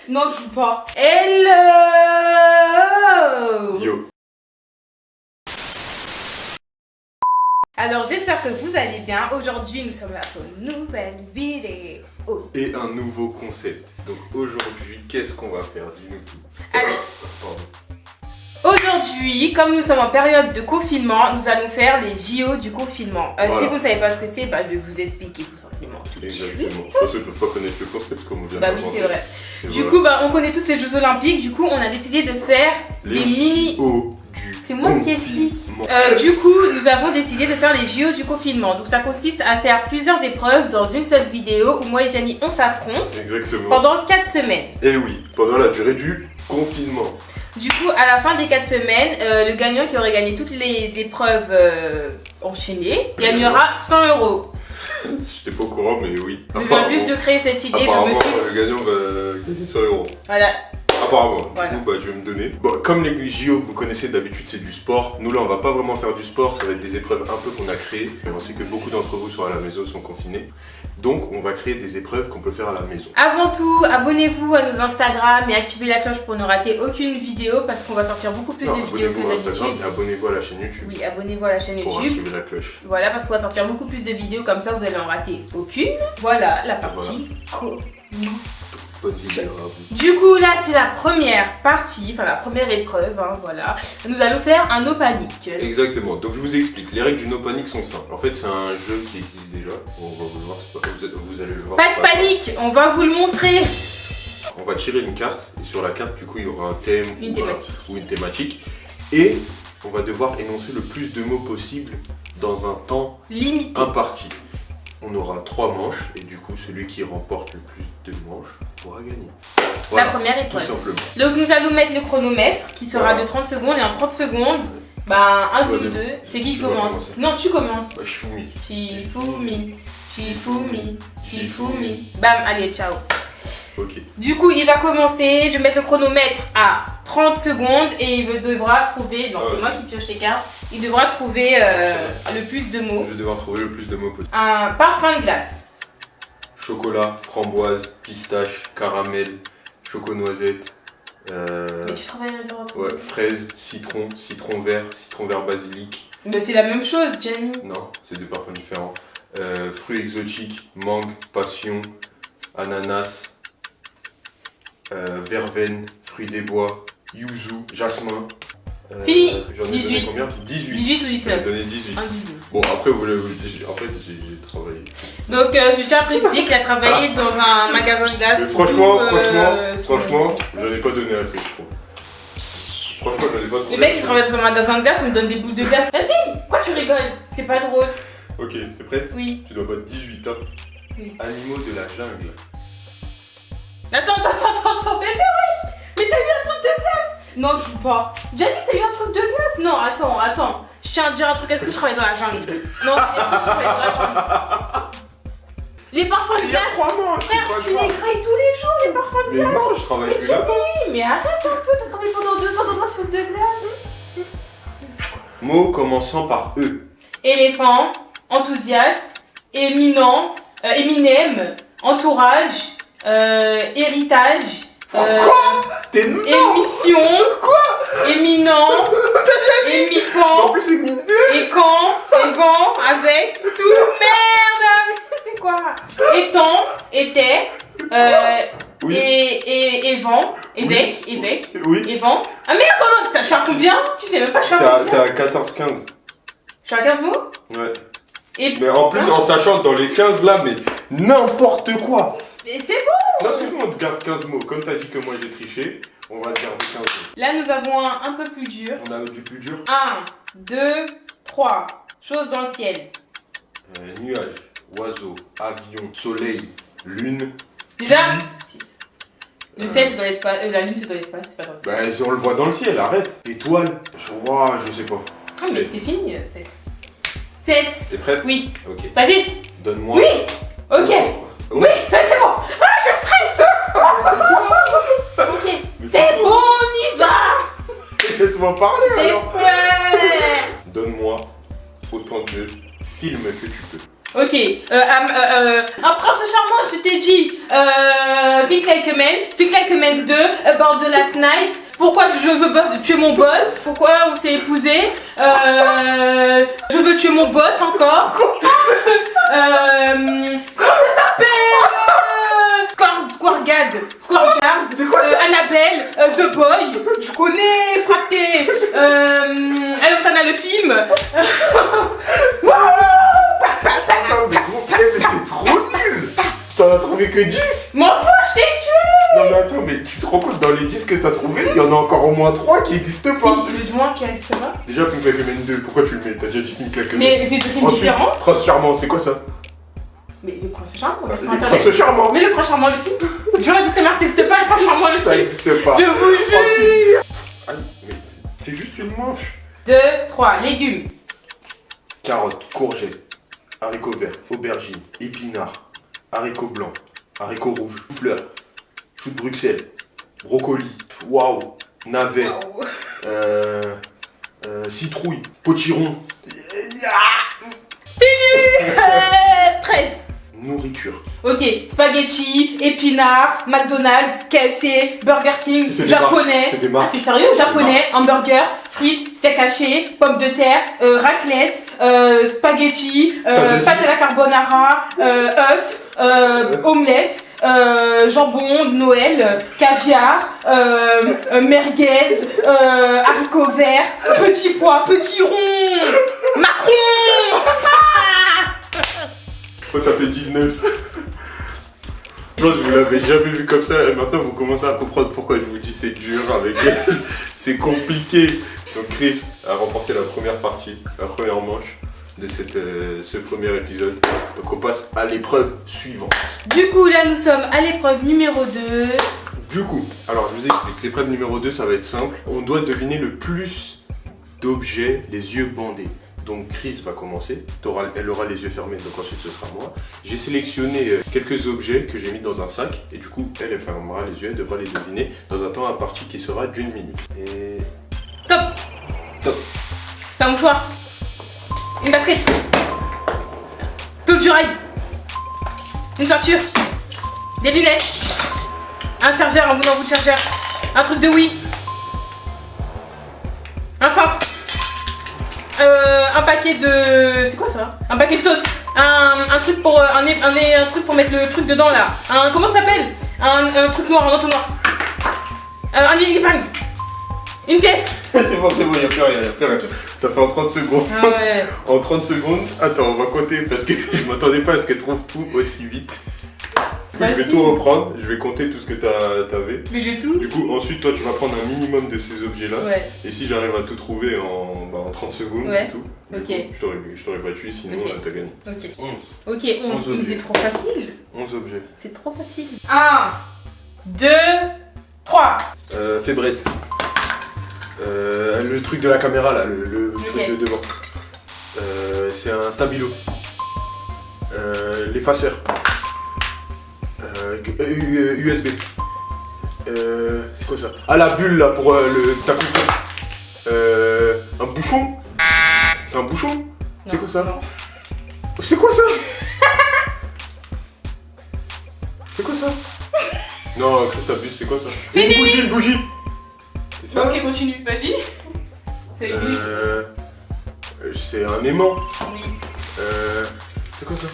Non, je joue pas. Hello. Yo. Alors, j'espère que vous allez bien. Aujourd'hui, nous sommes là pour une nouvelle vidéo. Et un nouveau concept. Donc aujourd'hui, qu'est-ce qu'on va faire? Dis-nous tout. Allez. Aujourd'hui, comme nous sommes en période de confinement, nous allons faire les JO du confinement. Voilà. Si vous ne savez pas ce que c'est, je vais vous expliquer tout simplement. Exactement. De toute façon, ils ne peuvent pas connaître le concept comme on vient Oui, d'avoir. c'est vrai. Du voilà. coup, on connaît tous ces Jeux Olympiques. Du coup, on a décidé de faire les des mini... JO du C'est moi qui explique. confinement. Du coup, nous avons décidé de faire les JO du confinement. Donc, ça consiste à faire plusieurs épreuves dans une seule vidéo où moi et Jani, on s'affronte Exactement. pendant 4 semaines. Et oui, pendant la durée du confinement. Du coup, à la fin des 4 semaines, le gagnant qui aurait gagné toutes les épreuves enchaînées gagnera 100 €. J'étais pas au courant, mais oui. Je viens juste de créer cette idée, je me Apparemment, suis... le gagnant va gagner 100 €. Voilà. Apparemment, Voilà. du coup, je vais me donner. Bon, comme les JO que vous connaissez d'habitude, c'est du sport. Nous, là, on va pas vraiment faire du sport. Ça va être des épreuves un peu qu'on a créées. Mais on sait que beaucoup d'entre vous sont à la maison, sont confinés. Donc, on va créer des épreuves qu'on peut faire à la maison. Avant tout, abonnez-vous à nos Instagram et activez la cloche pour ne rater aucune vidéo parce qu'on va sortir beaucoup plus de vidéos Abonnez-vous que à Instagram et d'habitude. abonnez-vous à la chaîne YouTube. Oui, abonnez-vous à la chaîne Pour YouTube. activer la cloche. Voilà, parce qu'on va sortir beaucoup plus de vidéos comme ça, vous allez en rater aucune. Voilà, la partie commence. Bonne vidéo à vous. Du coup, là, c'est la première partie, enfin la première épreuve, voilà. Nous allons faire un no panique. Exactement. Donc, je vous explique. Les règles du no panic sont simples. En fait, c'est un jeu qui existe déjà. On va vous le voir. Vous allez le voir. Pas de panique, on va vous le montrer. On va tirer une carte et sur la carte, du coup, il y aura un thème ou une thématique. Et on va devoir énoncer le plus de mots possible dans un temps Limité. imparti. On aura 3 manches et du coup, celui qui remporte le plus de manches pourra gagner. Voilà, La première tout épreuve. simplement. Donc nous allons mettre le chronomètre qui sera de 30 secondes et en 30 secondes, un Tu vas ou deux. C'est qui tu vas commence? commencer. Non, tu commences. Bah, Shifumi. Shifumi, Shifumi, Shifumi. Bam, allez, ciao. Ok. Du coup, il va commencer. Je vais mettre le chronomètre à 30 secondes et il devra trouver. Non, c'est moi qui pioche les cartes. Il devra trouver le plus de mots. Je vais devoir trouver le plus de mots possible. Un parfum de glace. Chocolat, framboise, pistache, caramel, choco-noisette. Mais tu travailles à droite. Ouais, fraise, citron, citron vert basilic. Mais c'est la même chose, Jenny. Non, c'est deux parfums différents. Fruits exotiques, mangue, passion, ananas, verveine, fruits des bois, yuzu, jasmin. Fini. J'en ai 18. donné combien? 18. 18 ou J'en ai 19? donné 18. Un 18. Bon, après, en fait, j'ai travaillé. Donc, je tiens à préciser qu'il a travaillé dans un magasin de glace. Mais franchement, franchement, j'en ai pas donné assez, je crois. Franchement, j'en ai pas trouvé. le mec qui travaille dans un magasin de glace, il me donne des boules de glace. Vas-y, pourquoi tu rigoles? C'est pas drôle. Ok, t'es prête? Oui. Tu dois battre 18 ans. Oui. Animaux de la jungle. Attends, mais wesh! Mais t'as eu un truc de glace? Non, je joue pas. Jenny, t'as eu un truc de glace? Non, attends. Je tiens à te dire un truc, est-ce que je travaille dans la jungle? Non, est-ce que je travaille dans la jungle? Les parfums de Il y a glace! 3 manches, Frère, tu les grailles tous les jours, les parfums de Mais glace! non, je travaille plus là-bas. Oui, mais arrête un peu, t'as travaillé pendant 2 ans dans un truc de glace. Mots commençant par E. Éléphant, enthousiaste, éminent, Eminem, entourage, héritage, T'es non. émission, éminent, émiquant, En plus, c'est mine. écan, évent, avec, tout, merde, c'est quoi? Étang, était, Oui. et évent, évêque, Oui. évent. Ah merde, attends, je suis à combien? Tu sais même pas, je suis à combien? T'es à 14-15. Je suis à 15 mots? Ouais. Et... Mais en plus, en sachant dans les 15 là, mais n'importe quoi. Mais c'est bon! Non, c'est bon, on te garde 15 mots. Comme t'as dit que moi j'ai triché, on va te garder 15 mots. Là, nous avons un peu plus dur. On a du plus dur. 1, 2, 3. Choses dans le ciel. Nuages, oiseaux, avions, soleil, lune. Déjà pluie. 6. Le ciel, c'est dans l'espace. La lune, c'est dans l'espace. C'est pas dans le ciel. Bah, on le voit dans le ciel, arrête. Étoile. Ouah, je sais pas. Ah, mais c'est fini, 7. 7. T'es prête? Oui. Ok. Vas-y. Donne-moi. Oui. Ok. Oui, c'est bon. Ah, je stresse. Ok. C'est bon, on y va. Laisse-moi parler J'ai alors. peur. Donne-moi autant de films que tu peux. Ok. Un prince charmant, je t'ai dit. Think Like a Man 2, About the Last Night. Pourquoi je veux tuer mon boss? Pourquoi on s'est épousé? Je veux tuer mon boss encore. Comment ça s'appelle? Squargad. C'est quoi ça? Annabelle, The Boy. Tu connais, frappé. Alors t'en as le film. Attends, mais gros, mais t'es trop nul. T'en as trouvé que 10. M'en fous, je t'ai tué. Non mais attends, mais tu te rends compte, dans les 10 que t'as trouvé, il y en a encore au moins 3 qui n'existent pas. Si, le du moins qui existe pas. Déjà, Think Like a Man 2, pourquoi tu le mets? T'as déjà dit Think Like a Man. Mais c'est deux films Ensuite, différents. Prince Charmant, c'est quoi ça? Mais le prince charmant, Les version internet. Princes Charmants. Mais le prince charmant, le film. J'aurais dit que ça n'existait pas, le prince charmant, le Ça film. n'existe pas. Je vous jure. Ah, mais c'est juste une manche. 2, 3, légumes. Carottes, courgettes, haricots verts, aubergines, épinards, haricots blancs, haricots rouges, fleurs, choux de Bruxelles, brocoli, waouh, navets, citrouille, potiron, 13. nourriture. Ok, spaghetti, épinards, McDonald's, KFC, Burger King, C'est des japonais. marques, c'est des marques. Ah, t'es sérieux? Japonais, hamburger, frites, steak haché, pommes de terre, raclette, spaghetti, pâte à la carbonara, œufs, omelette, jambon, Noël, caviar, merguez, haricots verts, petits pois, petits ronds, Macron. Oh, t'as fait 19. Je pense que vous l'avez jamais vu comme ça et maintenant vous commencez à comprendre pourquoi je vous dis c'est dur avec elle. C'est compliqué. Donc Chris a remporté la première partie, la première manche de ce premier épisode. Donc on passe à l'épreuve suivante. Du coup, là, nous sommes à l'épreuve numéro 2. Du coup, alors je vous explique, l'épreuve numéro 2 ça va être simple. On doit deviner le plus d'objets les yeux bandés. Donc Chris va commencer, elle aura les yeux fermés, donc ensuite ce sera moi. J'ai sélectionné quelques objets que j'ai mis dans un sac et du coup elle fermera les yeux, elle devra les deviner dans un temps imparti qui sera d'1 minute. Et... Top. C'est un mouchoir. Une basket. Tout du ride. Une ceinture. Des lunettes. Un chargeur, un bout de chargeur. Un truc de Wii. Un cintre. Un paquet de... C'est quoi ça? Un paquet de sauce. Un truc pour... un truc pour mettre le truc dedans là. Comment ça s'appelle? Un truc noir, un entonnoir. Un épingle. Une pièce. c'est bon, il n'y a plus rien, T'as fait en 30 secondes. Ah ouais. En 30 secondes, attends, on va compter parce que je m'attendais pas à ce qu'elle trouve tout aussi vite. Je vais tout reprendre, je vais compter tout ce que t'avais. Mais j'ai tout. Du coup, ensuite, toi, tu vas prendre un minimum de ces objets-là. Ouais. Et si j'arrive à tout trouver en 30 secondes, Ouais. et tout, Ok. du coup, je t'aurais battu, sinon Ok. t'as gagné. Ok. 11. Ok, 11. 11 Mais objets. c'est trop facile. 11 objets. C'est trop facile. 1, 2, 3. Fébreze. Le truc de la caméra là, le truc Ok. de devant. C'est un stabilo. L'effaceur. USB. C'est quoi ça? Ah, la bulle là pour ta coupe. Un bouchon. C'est un bouchon? C'est quoi ça? Non. C'est quoi ça? C'est quoi ça? Non, Christabus, c'est quoi ça? Fini. Une bougie. C'est ça? Ok, continue, vas-y. C'est une C'est un aimant. Oui. C'est quoi ça?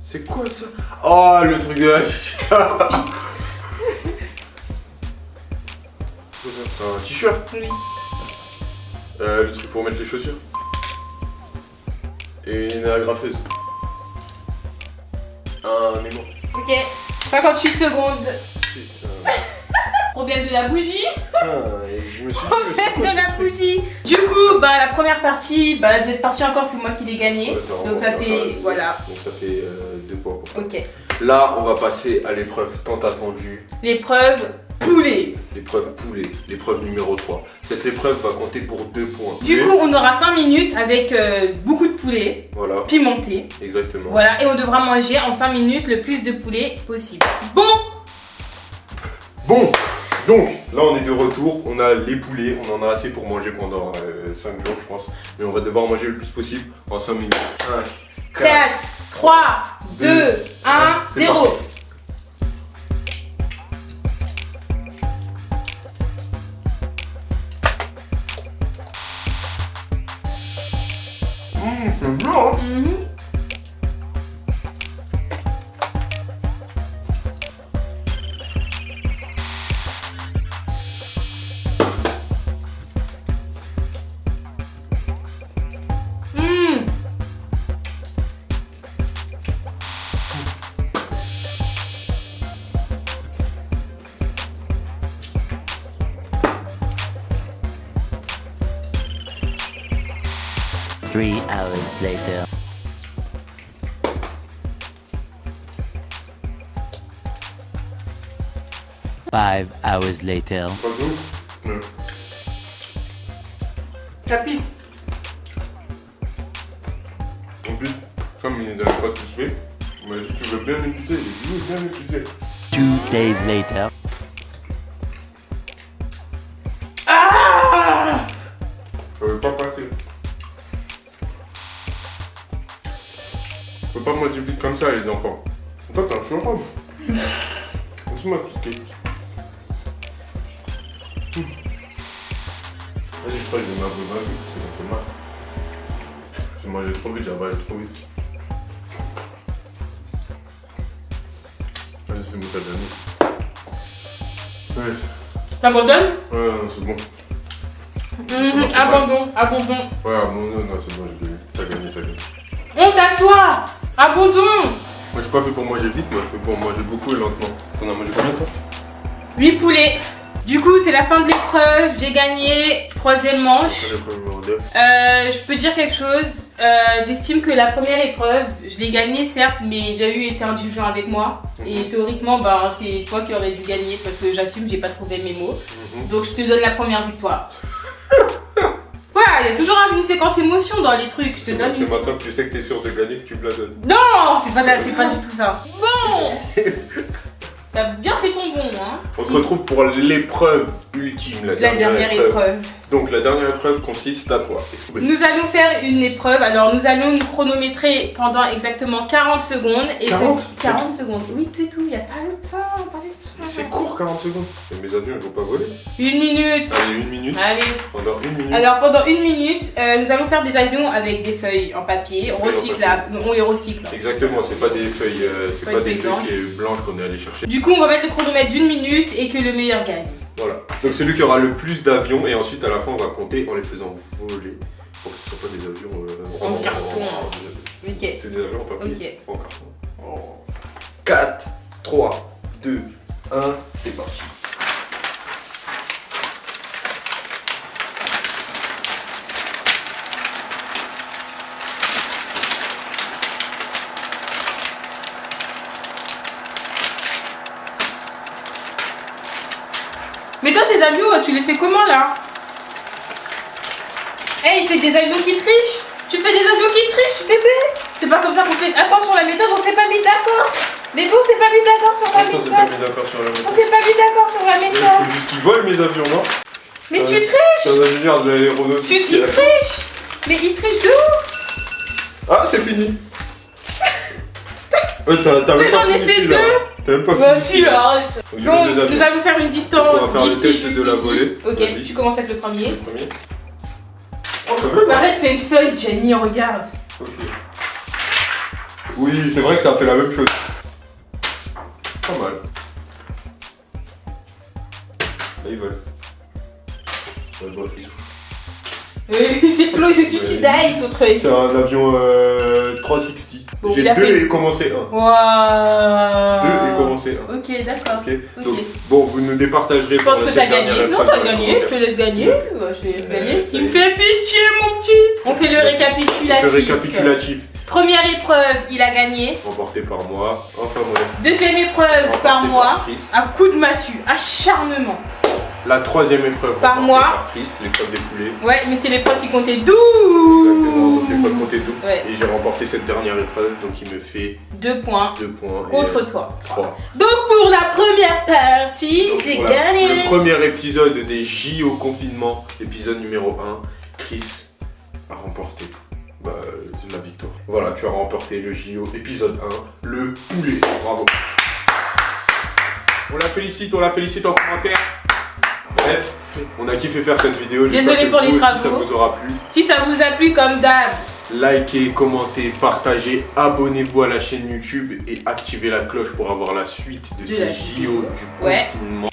C'est quoi ça? Oh, le truc de la... C'est quoi ça? C'est un t-shirt? Oui. Le truc pour mettre les chaussures. Et une agrafeuse. Un aimant. Ok, 58 secondes. Putain. Problème de la bougie. Putain, je me suis dit... Problème de la bougie. Du coup, bah la première partie, bah cette partie encore c'est moi qui l'ai gagnée. Donc ça fait, voilà. Donc ça fait 2 points pour toi. Ok. Là, on va passer à l'épreuve tant attendue. L'épreuve poulet. L'épreuve poulet, l'épreuve numéro 3. Cette épreuve va compter pour 2 points. Du coup, on aura 5 minutes avec beaucoup de poulet Voilà, pimenté. exactement. Voilà, et on devra manger en 5 minutes le plus de poulet possible. Bon, Donc, là on est de retour, on a les poulets, on en a assez pour manger pendant 5 jours je pense. Mais on va devoir manger le plus possible en 5 minutes. 5, 4, 3, 2, 1, c'est 0. parti. 3 hours later. Five hours later. Pas de ouf. Ouais. Ça pique. En plus, comme il les avait pas tous fait, on m'a dit tu veux bien épicé, j'ai dit oui, bien épicé. 2 days later. Ah! Ça veut pas passer. Faut pas manger vite comme ça les enfants. Toi t'es un chouron. Laisse-moi piquer. Vas-y, je crois que je vais m'avouer ma vie, c'est un peu mal. J'ai mangé trop vite, j'ai avalé trop vite. Vas-y, c'est bon, t'as gagné. Ouais, T'abandonnes? non, c'est bon. Abandon, abandon. Ouais, non, c'est bon, j'ai gagné. T'as gagné. Honte à toi! Abandon! Moi, je suis pas fait pour manger vite, moi, je suis fait pour manger beaucoup et lentement. T'en as mangé combien, toi? 8 poulets. Du coup, c'est la fin de l'épreuve. J'ai gagné 3e manche. Je peux dire quelque chose. J'estime que la première épreuve, je l'ai gagnée certes, mais Jahu était indulgent avec moi. Et théoriquement, bah, c'est toi qui aurais dû gagner parce que j'assume, j'ai pas trouvé mes mots. Donc je te donne la première victoire. Ouais, il y a toujours une séquence émotion dans les trucs. Je te donne C'est maintenant que tu sais que t'es sûr de gagner que tu me la donnes. Non, c'est pas du tout ça. Bon. T'as bien fait ton bon, hein. On se retrouve pour l'épreuve ultime, la dernière épreuve. Donc la dernière épreuve consiste à quoi? Nous allons faire une épreuve, alors nous allons nous chronométrer pendant exactement 40 secondes. Et 40 secondes, oui c'est tout, il n'y a pas le temps, C'est court 40 secondes. Et mes avions ils vont pas voler. 1 minute. Allez, 1 minute. Allez. Pendant 1 minute. Alors pendant 1 minute, nous allons faire des avions avec des feuilles en papier, recyclables, on les recycle. Exactement, c'est pas des feuilles, blanches qu'on est allé chercher. Du coup on va mettre le chronomètre d'1 minute et que le meilleur gagne. Voilà, donc c'est lui qui aura le plus d'avions et ensuite à la fin on va compter en les faisant voler pour que ce soit pas des avions en carton. Ok. C'est des avions en papier, ok. En carton. 4, 3, 2, 1, c'est parti. Mais toi tes avions, tu les fais comment là? Hey, il fait des avions qui trichent. Tu fais des avions qui trichent, bébé. C'est pas comme ça qu'on fait. Attends, sur la méthode, on s'est pas mis d'accord. Mais bon, on s'est pas mis d'accord sur la méthode. On s'est pas mis d'accord sur la méthode. Il faut juste qu'ils volent mes avions, non? Mais tu triches. C'est un ingénieur de l'aéronautique. Il triche. Mais il triche de ouf. Ah, c'est fini. T'as même pas fini celui-là. T'as même pas fini. Si, arrête. Donc, nous allons faire une distance. On va faire le test de la volée. Ok, tu commences avec le premier. Le premier. Oh, quand même. Arrête, c'est une feuille, Jenny, regarde. Ok. Oui, c'est vrai que ça a fait la même chose. Pas mal. Là, ils volent. Ouais, bon, ils souffrent. C'est Chloé, c'est suicidaire, ton truc. C'est un avion 360. Bon, J'ai il a 2 fait- et commencé 1. Waouh. 2 et commencé 1. Ok, d'accord. Ok. Donc, bon, vous nous départagerez Je pense que cette t'as dernière gagné. Non, épreuve. t'as gagné, je te laisse gagner. Ouais, je te laisse gagner. ça Il y me est. fait pitié, mon petit. On fait le récapitulatif. Le récapitulatif. Première épreuve, il a gagné. Remporté par moi. Enfin, moi. Deuxième épreuve, Remporté par moi. par Chris. Un coup de massue, acharnement. La troisième épreuve. Par remportée moi. Par Chris, l'épreuve des poulets. Ouais, mais c'était l'épreuve qui comptait 12. Exactement, donc l'épreuve comptait 12. Ouais. Et j'ai remporté cette dernière épreuve, donc il me fait 2 points 2 points. contre toi. 3. Donc pour la première partie, j'ai gagné. Le premier épisode des J au confinement, épisode numéro 1, Chris a remporté la victoire. Voilà, tu as remporté le JO épisode 1, le poulet. Bravo. On la félicite en commentaire. Bref, on a kiffé faire cette vidéo. Désolé pour les travaux. Si ça vous aura plu. Si ça vous a plu comme d'hab, Likez, commentez, partagez, abonnez-vous à la chaîne YouTube et activez la cloche pour avoir la suite de ces JO du confinement.